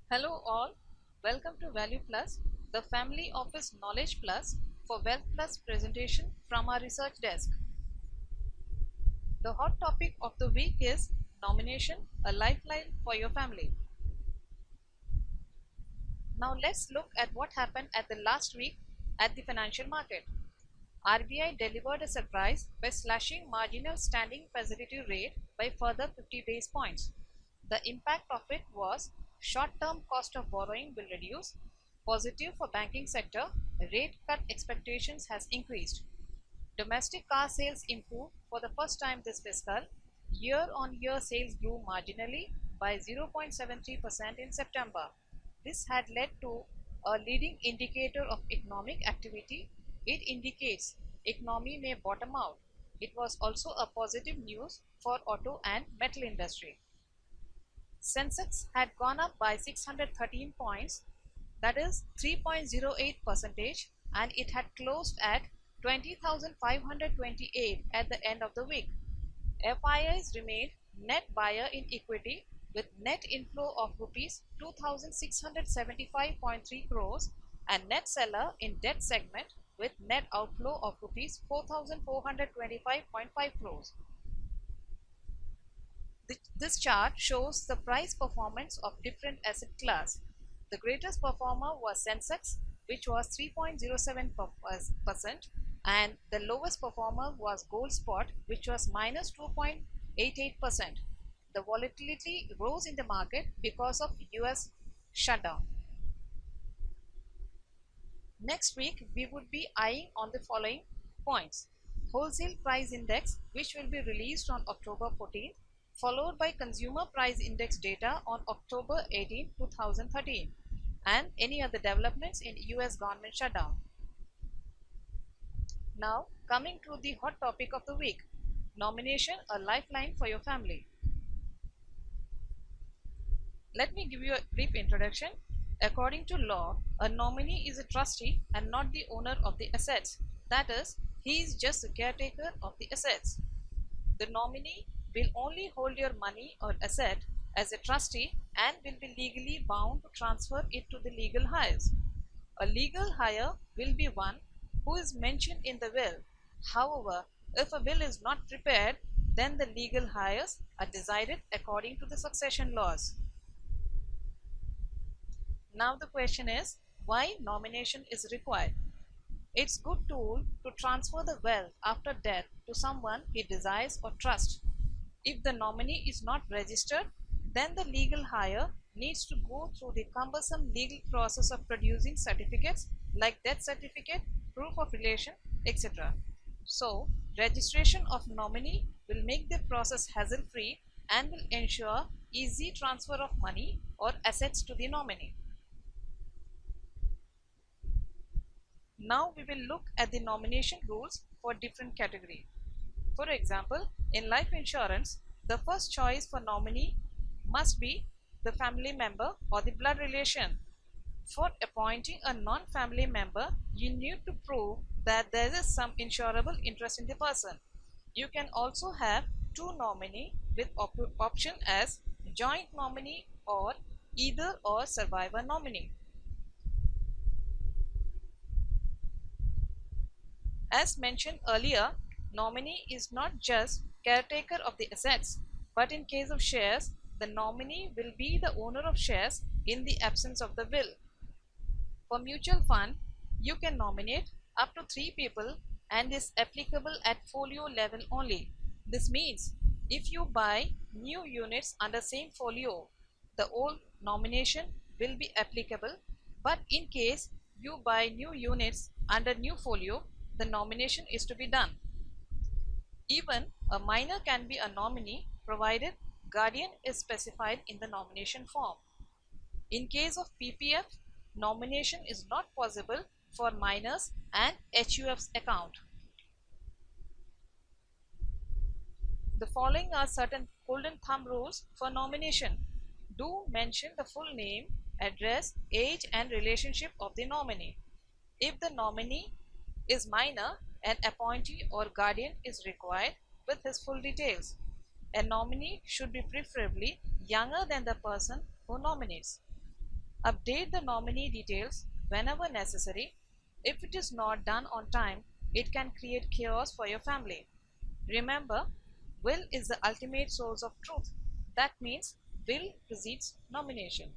Hello all, welcome to Value Plus, the family office Knowledge Plus for Wealth Plus presentation from our research desk. The hot topic of the week is nomination, a lifeline for your family. Now let's look at what happened at the last week at the financial market. RBI delivered a surprise by slashing marginal standing facility rate by further 50 base points. The impact of it was short-term cost of borrowing will reduce, positive for banking sector, rate cut expectations has increased. Domestic car sales improved for the first time this fiscal. Year-on-year sales grew marginally by 0.73% in September. This had led to a leading indicator of economic activity. It indicates economy may bottom out. It was also a positive news for auto and metal industry. Sensex had gone up by 613 points, that is 3.08 percentage, and it had closed at 20,528 at the end of the week. FIIs remained net buyer in equity with net inflow of rupees 2,675.3 crores and net seller in debt segment with net outflow of rupees 4,425.5 crores. This chart shows the price performance of different asset class. The greatest performer was Sensex, which was 3.07%, and the lowest performer was Gold Spot, which was minus 2.88%. The volatility rose in the market because of US shutdown. Next week, we would be eyeing on the following points. Wholesale price index, which will be released on October 14th, followed by consumer price index data on October 18, 2013, and any other developments in US government shutdown. Now, coming to the hot topic of the week, nomination, a lifeline for your family. Let me give you a brief introduction. According to law, a nominee is a trustee and not the owner of the assets. That is, he is just the caretaker of the assets. The nominee will only hold your money or asset as a trustee and will be legally bound to transfer it to the legal heirs. A legal heir will be one who is mentioned in the will. However, if a will is not prepared, then the legal heirs are decided according to the succession laws. Now the question is, why nomination is required? It's good tool to transfer the wealth after death to someone he desires or trusts. If the nominee is not registered, then the legal heir needs to go through the cumbersome legal process of producing certificates like death certificate, proof of relation, etc. So, registration of nominee will make the process hassle-free and will ensure easy transfer of money or assets to the nominee. Now we will look at the nomination rules for different categories. For example, in life insurance, the first choice for nominee must be the family member or the blood relation. For appointing a non-family member, you need to prove that there is some insurable interest in the person. You can also have two nominee with option as joint nominee or either or survivor nominee. As mentioned earlier, nominee is not just caretaker of the assets, but in case of shares, the nominee will be the owner of shares in the absence of the will. For mutual fund, you can nominate up to 3 people and is applicable at folio level only. This means if you buy new units under same folio, the old nomination will be applicable, but in case you buy new units under new folio, the nomination is to be done. Even a minor can be a nominee provided guardian is specified in the nomination form. In case of PPF, nomination is not possible for minors and HUF's account. The following are certain golden thumb rules for nomination. Do mention the full name, address, age and relationship of the nominee. If the nominee is minor, an appointee or guardian is required with his full details. A nominee should be preferably younger than the person who nominates. Update the nominee details whenever necessary. If it is not done on time, it can create chaos for your family. Remember, will is the ultimate source of truth. That means will precedes nomination.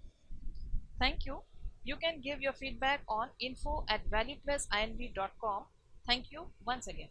Thank you. You can give your feedback on info@valueplusinv.com. Thank you once again.